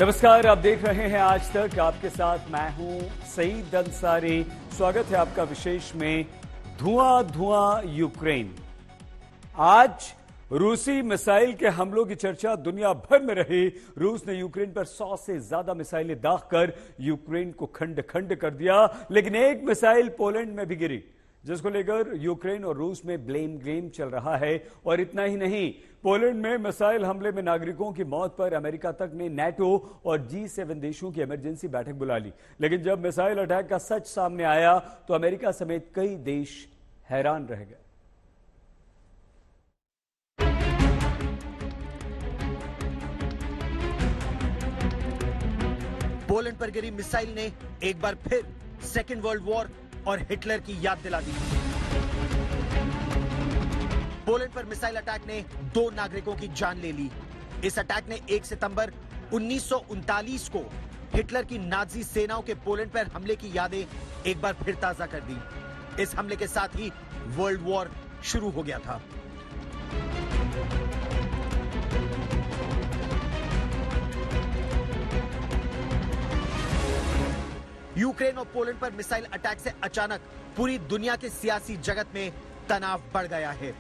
नमस्कार, आप देख रहे हैं आज तक। आपके साथ मैं हूं सईद अंसारी। स्वागत है आपका विशेष में धुआं धुआं यूक्रेन। आज रूसी मिसाइल के हमलों की चर्चा दुनिया भर में रही। रूस ने यूक्रेन पर 100 से ज्यादा मिसाइलें दागकर यूक्रेन को खंड खंड कर दिया, लेकिन एक मिसाइल पोलैंड में भी गिरी, जिसको लेकर यूक्रेन और रूस में ब्लेम गेम चल रहा है। और इतना ही नहीं, पोलैंड में मिसाइल हमले में नागरिकों की मौत पर अमेरिका तक ने NATO और G7 देशों की इमरजेंसी बैठक बुला ली। लेकिन जब मिसाइल अटैक का सच सामने आया तो अमेरिका समेत कई देश हैरान रह गए। पोलैंड पर गिरी मिसाइल ने एक बार फिर सेकेंड वर्ल्ड वॉर और हिटलर की याद दिला दी। पोलैंड पर मिसाइल अटैक ने 2 नागरिकों की जान ले ली। इस अटैक ने 1 सितंबर 1939 को हिटलर की नाजी सेनाओं के पोलैंड पर हमले की यादें एक बार फिर ताजा कर दी। इस हमले के साथ ही वर्ल्ड वॉर शुरू हो गया था। यूक्रेन और पोलैंड पर मिसाइल अटैक से अचानक पूरी दुनिया के सियासी जगत में तनाव बढ़ गया है।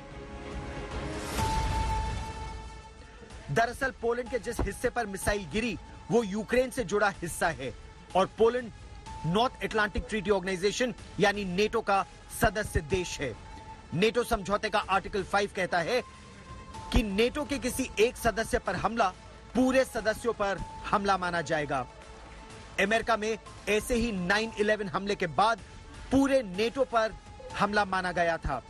दरअसल पोलैंड के जिस हिस्से पर मिसाइल गिरी वो यूक्रेन से जुड़ा हिस्सा है और Poland North Atlantic Treaty Organisation यानी नेटो का सदस्य देश है। नेटो समझौते का आर्टिकल 5 कहता है कि नेटो के किसी एक सदस्य पर हमला पूरे सदस्यों पर हमला माना जाएगा। अमेरिका में ऐसे ही 9/11 हमले के बाद पूरे नेटो पर हमला माना गया था।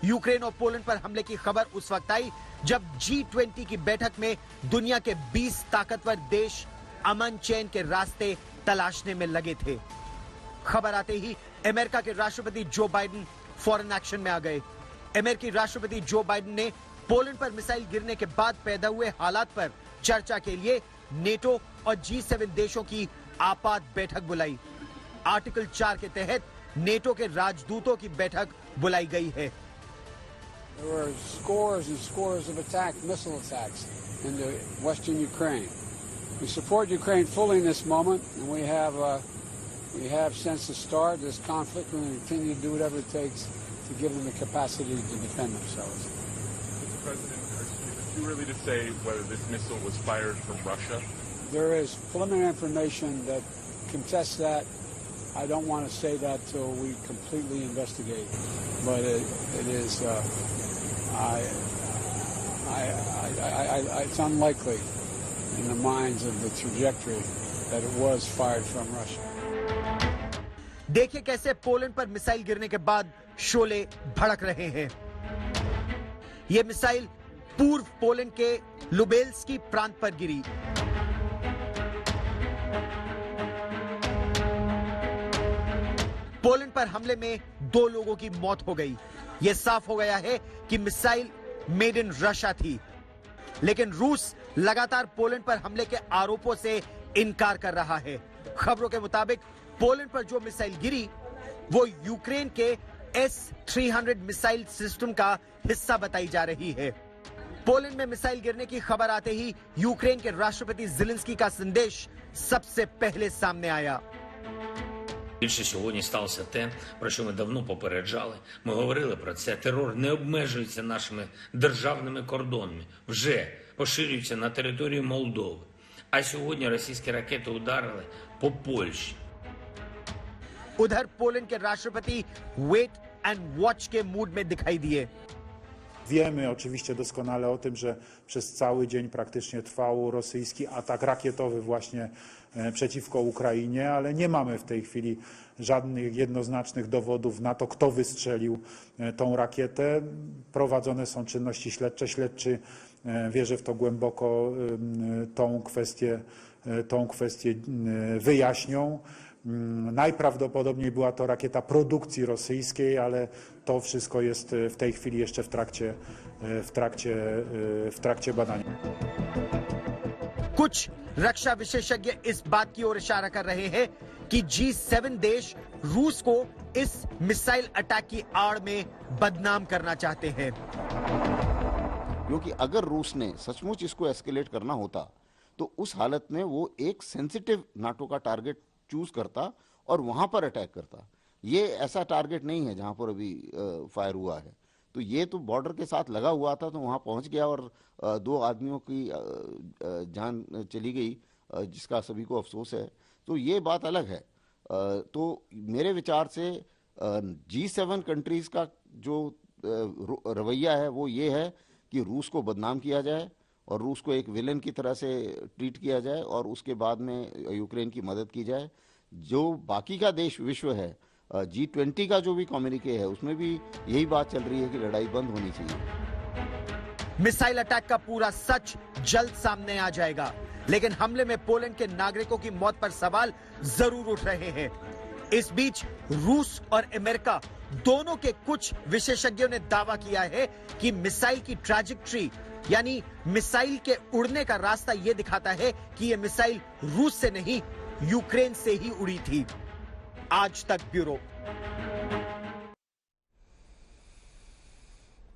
यूक्रेन और पोलैंड पर हमले की खबर उस वक्त आई जब G20 की बैठक में दुनिया के 20 ताकतवर देश अमन चैन के रास्ते तलाशने में लगे थे। खबर आते ही अमेरिका के राष्ट्रपति जो बाइडेन फॉरेन एक्शन में आ गए। अमेरिकी राष्ट्रपति जो बाइडेन ने पोलैंड पर मिसाइल गिरने के बाद पैदा हुए हालात पर चर्चा के लिए नेटो और G7 देशों की आपात बैठक बुलाई। आर्टिकल 4 के तहत नेटो के राजदूतों की बैठक बुलाई गई है। There were scores and scores of missile attacks into western Ukraine. We support Ukraine fully in this moment, and we have since the start of this conflict. We're going to continue to do whatever it takes to give them the capacity to defend themselves. Mr. President, are you too early to say whether this missile was fired from Russia? There is preliminary information that contests that. I don't want to say that till we completely investigate, but it is. It's unlikely in the minds of the trajectory that it was fired from Russia. देखिए कैसे Poland पर missile गिरने के बाद शोले भड़क रहे हैं। यह मिसाइल पूर्व पोलैंड के लुबेल्स्की प्रांत पर गिरी। पोलैंड पर हमले में 2 लोगों की मौत हो गई। यह साफ हो गया है कि मिसाइल मेड इन रशिया थी, लेकिन रूस लगातार पोलैंड पर हमले के आरोपों से इनकार कर रहा है। खबरों के मुताबिक पोलैंड पर जो मिसाइल गिरी वो यूक्रेन के S-300 मिसाइल सिस्टम का हिस्सा बताई जा रही है। पोलैंड में मिसाइल गिरने की खबर आते ही यूक्रेन के राष्ट्रपति ज़ेलेंस्की का संदेश सबसे पहले सामने आया। Більше сьогодні сталося те, про що ми давно попереджали. Ми говорили про це. Терор не обмежується нашими державними кордонами. Вже поширюється на територію Молдови. А сьогодні російські ракети ударили по Польщі. उधर पोलैंड के राष्ट्रपति वेट एंड वॉच के मूड में दिखाई दिए। Wiemy oczywiście doskonale o tym, że przez cały dzień praktycznie trwał rosyjski atak rakietowy właśnie przeciwko Ukrainie, ale nie mamy w tej chwili żadnych jednoznacznych dowodów na to, kto wystrzelił tą rakietę. Prowadzone są czynności śledcze. Śledczy, wierzę w to głęboko, tą kwestię wyjaśnią. Najprawdopodobniej była to rakieta produkcji rosyjskiej, ale to wszystko jest w tej chwili jeszcze w trakcie badania. कुछ रक्षा विशेषज्ञ इस बात की ओर इशारा कर रहे हैं कि G7 देश रूस को इस मिसाइल अटैक की आड़ में बदनाम करना चाहते हैं। क्योंकि अगर रूस ने सचमुच इसको एस्केलेट करना होता तो उस हालत में वो एक सेंसिटिव नाटो का टारगेट चूज करता और वहां पर अटैक करता। ये ऐसा टारगेट नहीं है जहां पर अभी फायर हुआ है। तो ये तो बॉर्डर के साथ लगा हुआ था, तो वहां पहुंच गया और 2 आदमियों की जान चली गई, जिसका सभी को अफसोस है। तो ये बात अलग है। तो मेरे विचार से G7 कंट्रीज का जो रवैया है वो ये है कि रूस को बदनाम किया जाए और रूस को एक विलेन की तरह से ट्रीट किया जाए और उसके बाद में यूक्रेन की मदद की जाए। जो बाकी का देश विश्व है, G20 का जो भी कम्युनिके है उसमें भी यही बात चल रही है कि लड़ाई बंद होनी चाहिए। मिसाइल अटैक का पूरा सच जल्द सामने आ जाएगा, लेकिन हमले में पोलैंड के नागरिकों की मौत पर सवाल जरूर उठ रहे हैं। इस बीच रूस और अमेरिका दोनों के कुछ विशेषज्ञों ने दावा किया है कि मिसाइल की ट्रैजेक्टरी यानी मिसाइल के उड़ने का रास्ता यह दिखाता है कि यह मिसाइल रूस से नहीं यूक्रेन से ही उड़ी थी। आज तक ब्यूरो।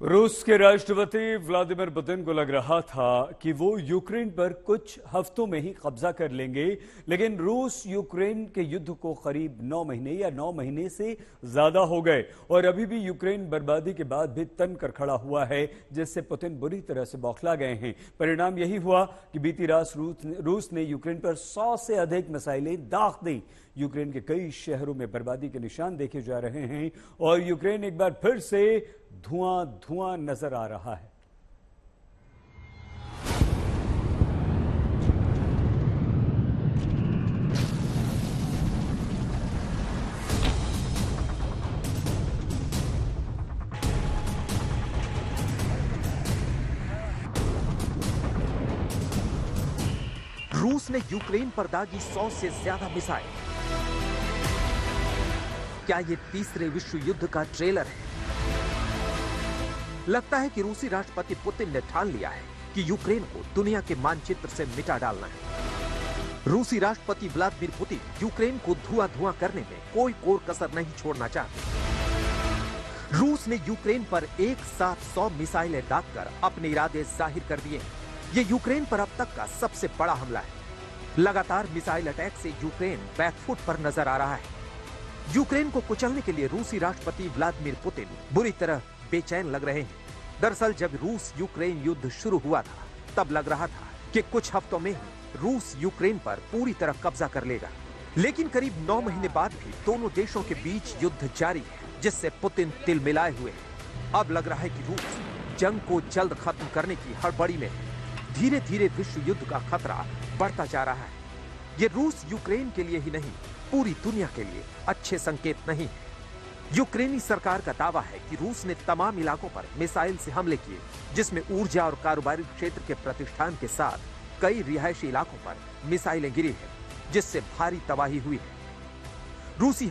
रूस के राष्ट्रपति व्लादिमीर पुतिन को लग रहा था कि वो यूक्रेन पर कुछ हफ्तों में ही कब्जा कर लेंगे, लेकिन रूस यूक्रेन के युद्ध को करीब 9 महीने या 9 महीने से ज्यादा हो गए और अभी भी यूक्रेन बर्बादी के बाद भी तन कर खड़ा हुआ है, जिससे पुतिन बुरी तरह से बौखला गए हैं। परिणाम यही हुआ कि बीती रात रूस ने यूक्रेन पर 100 से अधिक मिसाइलें दाग दी। यूक्रेन के कई शहरों में बर्बादी के निशान देखे जा रहे हैं और यूक्रेन एक बार फिर से धुआं धुआं नजर आ रहा है। रूस ने यूक्रेन पर दागी 100 से ज्यादा मिसाइल। क्या ये तीसरे विश्व युद्ध का ट्रेलर है? लगता है कि रूसी राष्ट्रपति पुतिन ने ठान लिया है कि यूक्रेन को दुनिया के मानचित्र से मिटा डालना है। रूसी राष्ट्रपति व्लादिमीर पुतिन यूक्रेन को धुआं धुआं करने में कोई कोर कसर नहीं छोड़ना चाहते। रूस ने यूक्रेन पर एक साथ 100 मिसाइलें दागकर अपने इरादे जाहिर कर दिए। ये यूक्रेन पर अब तक का सबसे बड़ा हमला है। लगातार मिसाइल अटैक से यूक्रेन बैकफुट पर नजर आ रहा है। यूक्रेन को कुचलने के लिए रूसी राष्ट्रपति व्लादिमीर पुतिन बुरी तरह बेचैन लग रहे हैं। दरअसल जब रूस यूक्रेन युद्ध शुरू हुआ था तब लग रहा था कि कुछ हफ्तों में ही रूस यूक्रेन पर पूरी तरह कब्जा कर लेगा, लेकिन करीब 9 महीने बाद भी दोनों देशों के बीच युद्ध जारी है, जिससे पुतिन तिलमिलाए हुए हैं। अब लग रहा है कि रूस जंग को जल्द खत्म करने की हड़बड़ी में है। धीरे धीरे विश्व युद्ध का खतरा बढ़ता जा रहा है। ये रूस यूक्रेन के लिए ही नहीं, पूरी दुनिया के लिए अच्छे संकेत नहीं है। यूक्रेनी सरकार का दावा है कि रूस ने तमाम इलाकों पर मिसाइल से हमले किए, जिसमें ऊर्जा और कारोबारी क्षेत्र के प्रतिष्ठान के साथ कई रिहायशी इलाकों पर मिसाइलें गिरी हैं, जिससे भारी तबाही हुई है। रूसी